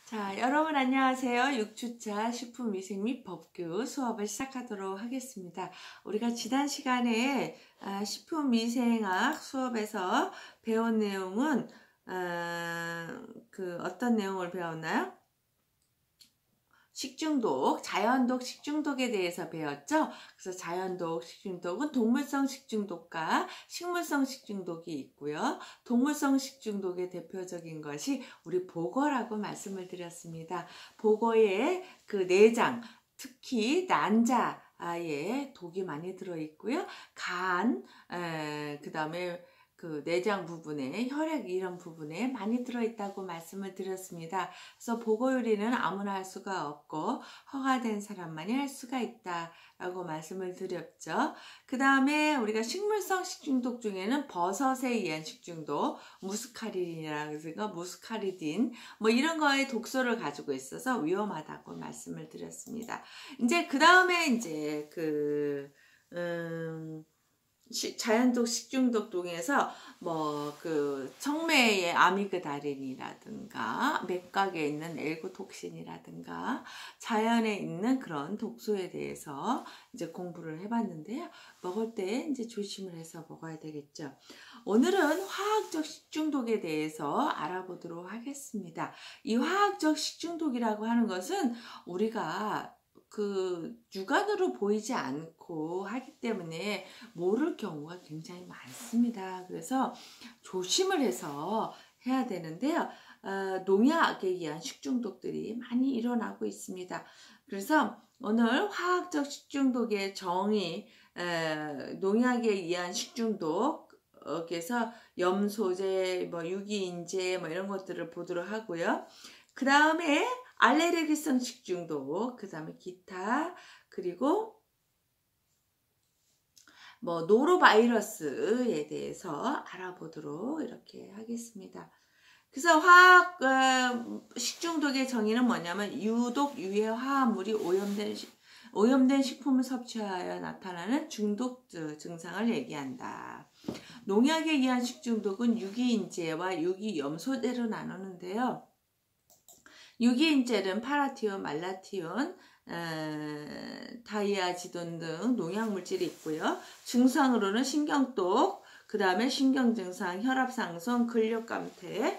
자, 여러분 안녕하세요. 6주차 식품위생 및 법규 수업을 시작하도록 하겠습니다. 우리가 지난 시간에 식품위생학 수업에서 배운 내용은 어떤 내용을 배웠나요? 식중독, 자연독, 식중독에 대해서 배웠죠. 그래서 자연독, 식중독은 동물성 식중독과 식물성 식중독이 있고요. 동물성 식중독의 대표적인 것이 우리 보거라고 말씀을 드렸습니다. 보거의 그 내장, 특히 난자에 독이 많이 들어있고요. 간, 그 다음에 그 내장 부분에 혈액 이런 부분에 많이 들어있다고 말씀을 드렸습니다. 그래서 보고 요리는 아무나 할 수가 없고 허가된 사람만이 할 수가 있다라고 말씀을 드렸죠. 그 다음에 우리가 식물성 식중독 중에는 버섯에 의한 식중독, 무스카린이라든가 무스카리딘 뭐 이런 거에 독소를 가지고 있어서 위험하다고 말씀을 드렸습니다. 이제 그 다음에 이제 자연독 식중독 중에서 청매의 아미그달린이라든가 맥각에 있는 엘고톡신이라든가 자연에 있는 그런 독소에 대해서 이제 공부를 해봤는데요. 먹을 때 이제 조심을 해서 먹어야 되겠죠. 오늘은 화학적 식중독에 대해서 알아보도록 하겠습니다. 이 화학적 식중독이라고 하는 것은 우리가 육안으로 보이지 않고 하기 때문에 모를 경우가 굉장히 많습니다. 그래서 조심을 해서 해야 되는데요. 농약에 의한 식중독들이 많이 일어나고 있습니다. 그래서 오늘 화학적 식중독의 정의, 농약에 의한 식중독에서 염소제, 유기인제 이런 것들을 보도록 하고요. 그 다음에 알레르기성 식중독, 그 다음에 기타, 그리고 노로바이러스에 대해서 알아보도록 이렇게 하겠습니다. 그래서 화학 식중독의 정의는 뭐냐면 유독 유해 화합물이 오염된 식품을 섭취하여 나타나는 중독 증상을 얘기한다. 농약에 의한 식중독은 유기인제와 유기염소제로 나누는데요. 유기인젤은 파라티온, 말라티온, 다이아지돈 등 농약물질이 있고요. 증상으로는 신경독, 그 다음에 신경증상, 혈압상승, 근력감퇴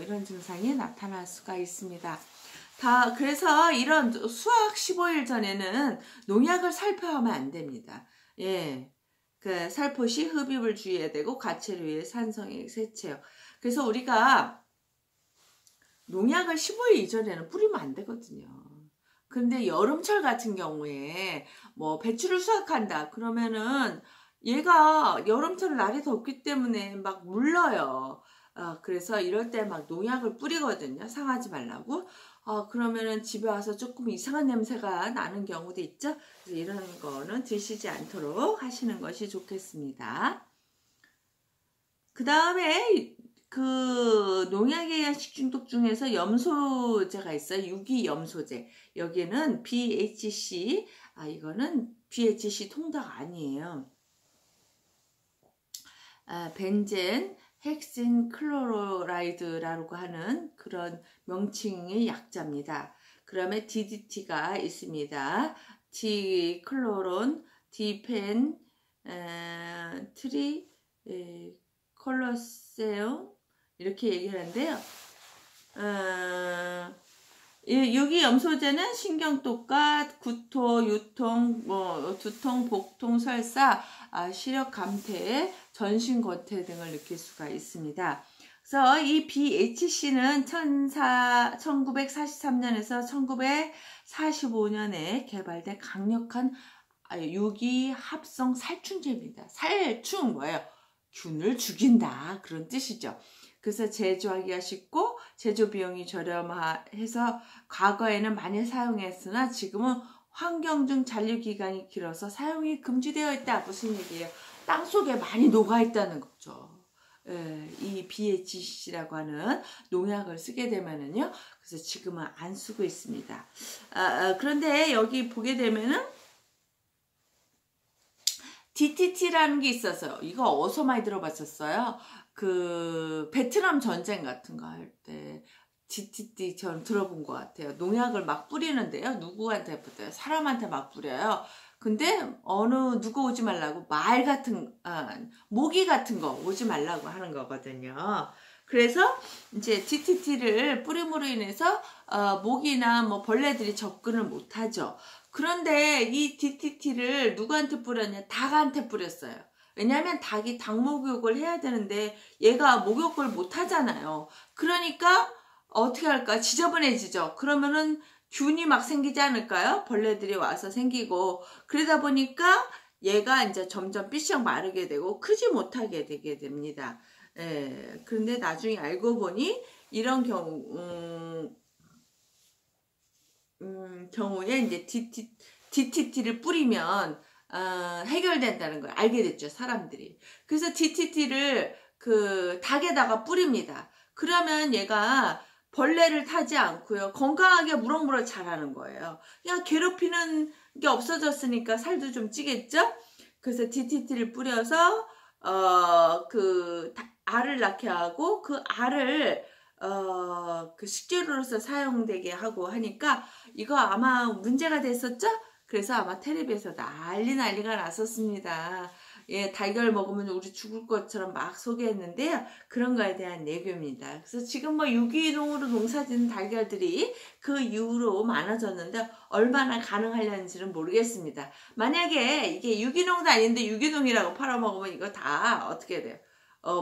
이런 증상이 나타날 수가 있습니다. 그래서 이런 수학 15일 전에는 농약을 살포하면 안 됩니다. 예. 살포 시 흡입을 주의해야 되고 과체류 위에 산성액 세체요. 그래서 우리가 농약을 15일 이전에는 뿌리면 안 되거든요. 근데 여름철 같은 경우에 배추를 수확한다 그러면은 얘가 여름철 날이 덥기 때문에 막 물러요. 그래서 이럴 때 막 농약을 뿌리거든요. 상하지 말라고. 그러면은 집에 와서 조금 이상한 냄새가 나는 경우도 있죠. 그래서 이런 거는 드시지 않도록 하시는 것이 좋겠습니다. 그 다음에 농약에 의한 식중독 중에서 염소제가 있어요. 유기염소제. 여기는 BHC, 이거는 BHC 통닭 아니에요. 벤젠, 헥신 클로라이드라고 하는 그런 명칭의 약자입니다. 그다음에 DDT가 있습니다. 디클로론, 디펜, 콜로세움 이렇게 얘기하는데요. 유기염소제는 신경독과 구토, 유통, 두통, 복통, 설사, 시력 감퇴, 전신 권태 등을 느낄 수가 있습니다. 그래서 이 BHC는 1943년에서 1945년에 개발된 강력한 유기합성 살충제입니다. 살충 뭐예요? 균을 죽인다 그런 뜻이죠. 그래서 제조하기가 쉽고 제조 비용이 저렴해서 과거에는 많이 사용했으나 지금은 환경 중 잔류 기간이 길어서 사용이 금지되어 있다. 무슨 얘기예요? 땅속에 많이 녹아 있다는 거죠. 이 BHC라고 하는 농약을 쓰게 되면은요. 그래서 지금은 안 쓰고 있습니다. 그런데 여기 보게 되면은 DTT라는 게 있어서 이거 어디서 많이 들어봤었어요? 베트남 전쟁 같은 거 할 때 DTT 전 들어본 것 같아요. 농약을 막 뿌리는데요. 누구한테 뿌려요? 사람한테 막 뿌려요. 근데 누구 오지 말라고 말 같은 모기 같은 거 오지 말라고 하는 거거든요. 그래서 이제 DTT를 뿌림으로 인해서 모기나 뭐 벌레들이 접근을 못하죠. 그런데 이 DTT를 누구한테 뿌렸냐? 닭한테 뿌렸어요. 왜냐하면 닭이 닭 목욕을 해야 되는데 얘가 목욕을 못 하잖아요. 그러니까 어떻게 할까? 지저분해지죠. 그러면은 균이 막 생기지 않을까요? 벌레들이 와서 생기고 그러다 보니까 얘가 이제 점점 삐쩍 마르게 되고 크지 못하게 되게 됩니다. 예, 그런데 나중에 알고 보니 이런 경우에 이제 DTT를 뿌리면 해결된다는 걸 알게 됐죠, 사람들이. 그래서 DTT를 그 닭에다가 뿌립니다. 그러면 얘가 벌레를 타지 않고요. 건강하게 무럭무럭 자라는 거예요. 그냥 괴롭히는 게 없어졌으니까 살도 좀 찌겠죠? 그래서 DTT를 뿌려서 그 알을 낳게 하고 그 알을 그 식재료로서 사용되게 하고 하니까 이거 아마 문제가 됐었죠? 그래서 아마 텔레비에서 난리가 났었습니다. 예, 달걀 먹으면 우리 죽을 것처럼 막 소개했는데요. 그런 거에 대한 얘기입니다. 그래서 지금 뭐 유기농으로 농사짓는 달걀들이 그 이후로 많아졌는데 얼마나 가능하려는지는 모르겠습니다. 만약에 이게 유기농도 아닌데 유기농이라고 팔아먹으면 이거 다 어떻게 돼요?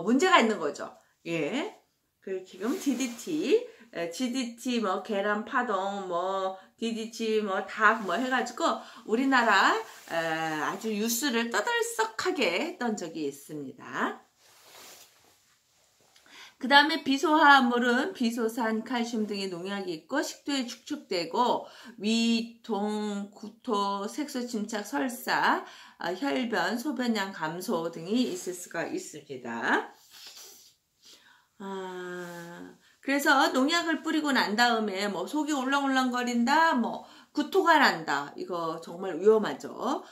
문제가 있는 거죠. 예. 그 지금 GDT 뭐 계란 파동 뭐 DDT 뭐 닭 뭐 해가지고 우리나라 아주 뉴스를 떠들썩하게 했던 적이 있습니다. 그 다음에 비소화합물은 비소산, 칼슘 등의 농약이 있고 식도에 축적되고 위, 동, 구토, 색소 침착, 설사, 혈변, 소변량 감소 등이 있을 수가 있습니다. 그래서 농약을 뿌리고 난 다음에 뭐 속이 울렁울렁거린다, 뭐 구토가 난다. 이거 정말 위험하죠.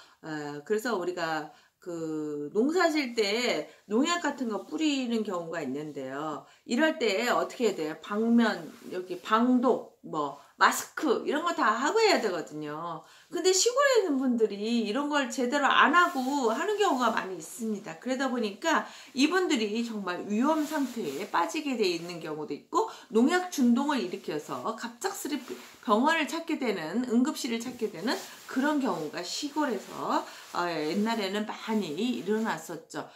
그래서 우리가 그 농사 질 때 농약 같은 거 뿌리는 경우가 있는데요. 이럴 때 어떻게 해야 돼요? 방면, 여기 방독, 뭐 마스크 이런 거 다 하고 해야 되거든요. 근데 시골에 있는 분들이 이런 걸 제대로 안 하고 하는 경우가 많이 있습니다. 그러다 보니까 이분들이 정말 위험 상태에 빠지게 돼 있는 경우도 있고 농약 중독을 일으켜서 갑작스레 병원을 찾게 되는, 응급실을 찾게 되는 그런 경우가 시골에서 옛날에는 많이 일어났었죠.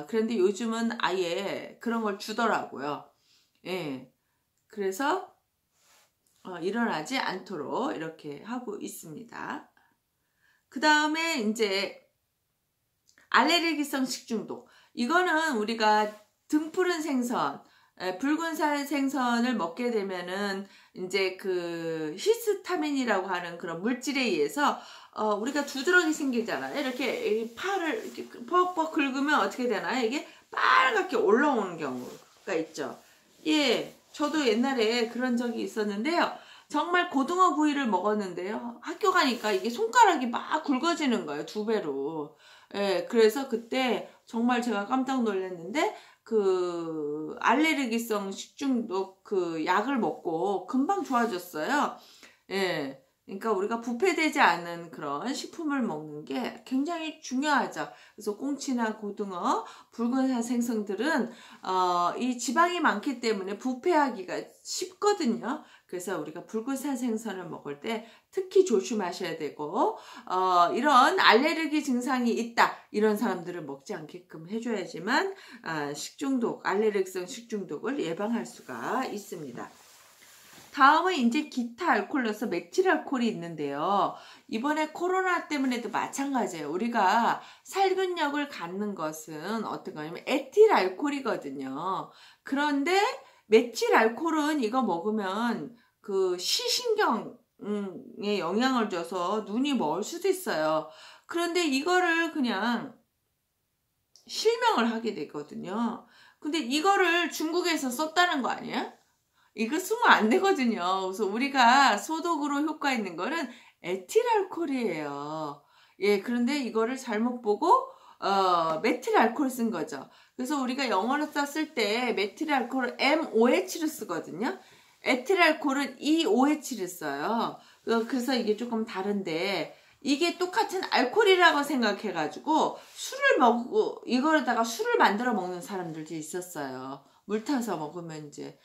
그런데 요즘은 아예 그런 걸 주더라고요. 예. 그래서 일어나지 않도록 이렇게 하고 있습니다. 그 다음에 이제 알레르기성 식중독. 이거는 우리가 등푸른 생선, 붉은살 생선을 먹게 되면은 이제 그 히스타민이라고 하는 그런 물질에 의해서 우리가 두드러기 생기잖아요. 이렇게 팔을 이렇게 퍽퍽 긁으면 어떻게 되나요? 이게 빨갛게 올라오는 경우가 있죠. 예. 저도 옛날에 그런 적이 있었는데요. 정말 고등어 구이를 먹었는데요. 학교 가니까 이게 손가락이 막 굵어지는 거예요. 2배로. 예, 그래서 그때 정말 제가 깜짝 놀랐는데 그 알레르기성 식중독 그 약을 먹고 금방 좋아졌어요. 예. 그러니까 우리가 부패되지 않는 그런 식품을 먹는 게 굉장히 중요하죠. 그래서 꽁치나 고등어, 붉은살 생선들은 이 지방이 많기 때문에 부패하기가 쉽거든요. 그래서 우리가 붉은살 생선을 먹을 때 특히 조심하셔야 되고 이런 알레르기 증상이 있다 이런 사람들을 먹지 않게끔 해줘야지만 식중독, 알레르기성 식중독을 예방할 수가 있습니다. 다음은 이제 기타 알코올로서 메틸 알코올이 있는데요. 이번에 코로나 때문에도 마찬가지예요. 우리가 살균력을 갖는 것은 어떤 거냐면 에틸 알코올이거든요. 그런데 메틸 알코올은 이거 먹으면 그 시신경에 영향을 줘서 눈이 멀 수도 있어요. 그런데 이거를 그냥 실명을 하게 되거든요. 근데 이거를 중국에서 썼다는 거 아니에요? 이거 쓰면 안 되거든요. 그래서 우리가 소독으로 효과 있는 거는 에틸알코올이에요. 예, 그런데 이거를 잘못 보고 메틸알코올 쓴 거죠. 그래서 우리가 영어로 썼을 때 메틸알코올 MOH로 쓰거든요. 에틸알코올은 EOH를 써요. 그래서 이게 조금 다른데 이게 똑같은 알코올이라고 생각해가지고 술을 먹고 이거에다가 술을 만들어 먹는 사람들도 있었어요. 물 타서 먹으면 이제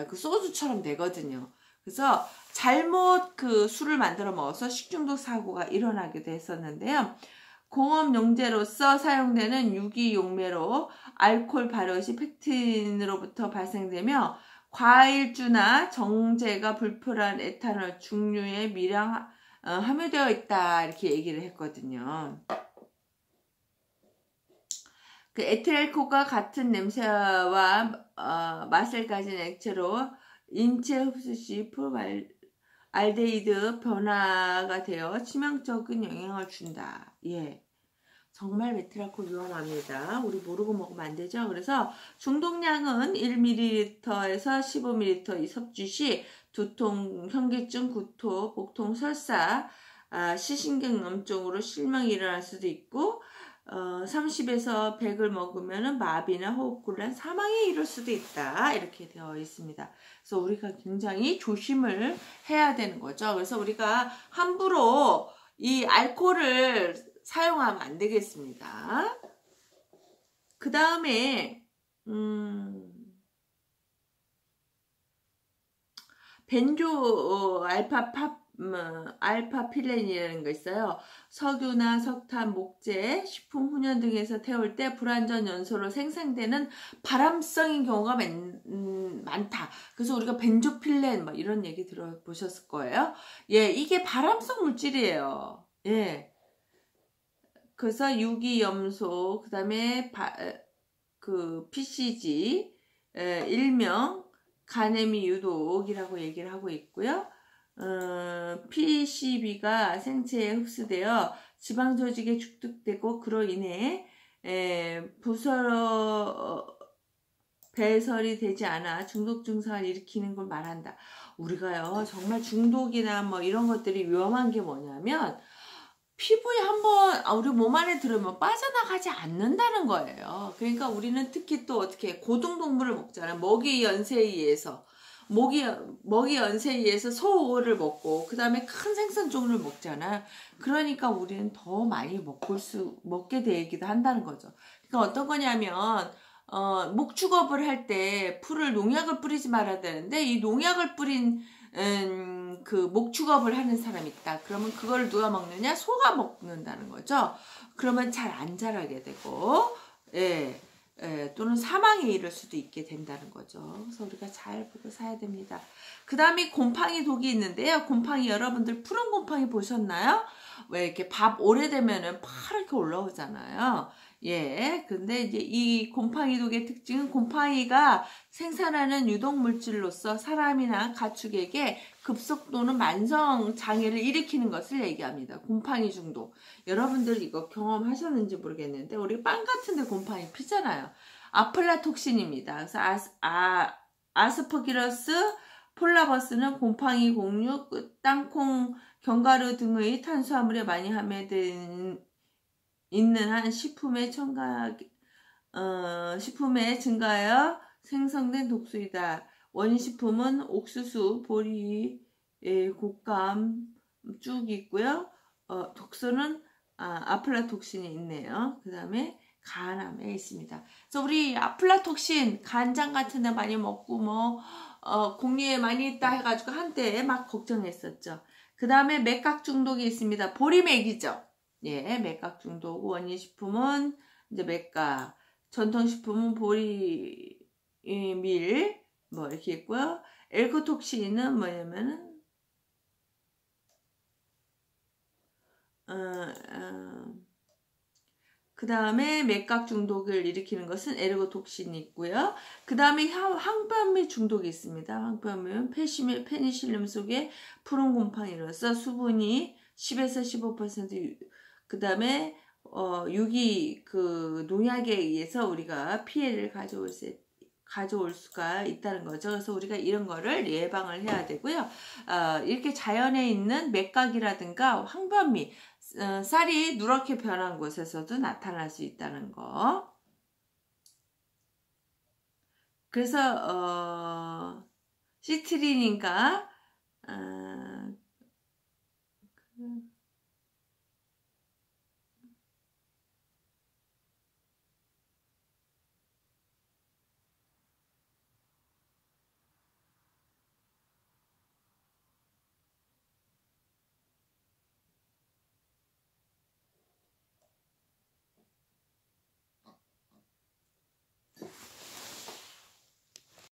그 소주처럼 되거든요. 그래서 잘못 그 술을 만들어 먹어서 식중독 사고가 일어나기도 했었는데요. 공업 용제로서 사용되는 유기용매로 알코올 발효시 펙틴으로부터 발생되며 과일주나 정제가 불필요한 에탄올 중류에 미량 함유되어 있다 이렇게 얘기를 했거든요. 그 에틸알코올과 같은 냄새와 맛을 가진 액체로 인체 흡수 시 프로알데히드 변화가 되어 치명적인 영향을 준다. 예. 정말 에틸알코올 위험합니다. 우리 모르고 먹으면 안 되죠. 그래서 중독량은 1ml에서 15ml 섭취 시 두통, 현기증, 구토, 복통, 설사, 시신경염증으로 실명이 일어날 수도 있고 30에서 100을 먹으면 마비나 호흡곤란, 사망에 이를 수도 있다. 이렇게 되어 있습니다. 그래서 우리가 굉장히 조심을 해야 되는 거죠. 그래서 우리가 함부로 이 알코올을 사용하면 안 되겠습니다. 그 다음에 벤조 알파필렌이라는 거 있어요. 석유나 석탄, 목재, 식품, 훈연 등에서 태울 때 불완전 연소로 생성되는 발암성인 경우가 많다. 그래서 우리가 벤조필렌 뭐 이런 얘기 들어보셨을 거예요. 예, 이게 발암성 물질이에요. 예. 그래서 유기염소, 그 다음에 PCG, 일명 가네미 유독이라고 얘기를 하고 있고요. PCB가 생체에 흡수되어 지방 조직에 축적되고 그로 인해 배설이 되지 않아 중독 증상을 일으키는 걸 말한다. 우리가요 정말 중독이나 뭐 이런 것들이 위험한 게 뭐냐면 피부에 한번 우리 몸 안에 들으면 빠져나가지 않는다는 거예요. 그러니까 우리는 특히 또 어떻게 고등동물을 먹잖아요. 먹이 연세에 의해서 먹이 연세에 의해서 소를 먹고 그 다음에 큰 생선종을 먹잖아요. 그러니까 우리는 더 많이 먹게 되기도 한다는 거죠. 그러니까 어떤 거냐면 목축업을 할 때 풀을 농약을 뿌리지 말아야 되는데 이 농약을 뿌린 그 목축업을 하는 사람이 있다. 그러면 그걸 누가 먹느냐? 소가 먹는다는 거죠. 그러면 잘 안 자라게 되고 또는 사망에 이를 수도 있게 된다는 거죠. 그래서 우리가 잘 보고 사야 됩니다. 그 다음에 곰팡이 독이 있는데요. 곰팡이 여러분들 푸른 곰팡이 보셨나요? 왜 이렇게 밥 오래되면은 파랗게 올라오잖아요. 예, 근데 이제 이 곰팡이 독의 특징은 곰팡이가 생산하는 유독물질로서 사람이나 가축에게 급속도는 만성 장애를 일으키는 것을 얘기합니다. 곰팡이 중독. 여러분들 이거 경험하셨는지 모르겠는데 우리 빵 같은데 곰팡이 피잖아요. 아플라톡신입니다. 그래서 아스퍼기러스 폴라버스는 곰팡이, 공유, 땅콩, 견과류 등의 탄수화물에 많이 함유된 있는 한 식품에 증가하여 생성된 독소이다. 원인 식품은 옥수수, 보리, 곶감 쭉 있고요. 독소는 아플라톡신이 있네요. 그 다음에 간암에 있습니다. 그래서 우리 아플라톡신 간장 같은 데 많이 먹고 공리에 많이 있다 해가지고 한때 막 걱정했었죠. 그 다음에 맥각 중독이 있습니다. 보리맥이죠. 예, 맥각 중독. 원인 식품은 이제 맥각, 전통식품은 보리 밀 뭐 이렇게 있고요. 엘코톡신은 뭐냐면은 그 다음에 맥각 중독을 일으키는 것은 에르고톡신이 있고요. 그 다음에 황변미 중독이 있습니다. 황변미는 페니실륨 속에 푸른 곰팡이로서 수분이 10에서 15%, 그 다음에 유기 농약에 의해서 우리가 피해를 가져올 수가 있다는 거죠. 그래서 우리가 이런 거를 예방을 해야 되고요. 이렇게 자연에 있는 맥각이라든가 황변미, 쌀이 누렇게 변한 곳에서도 나타날 수 있다는 거. 그래서 시트린인가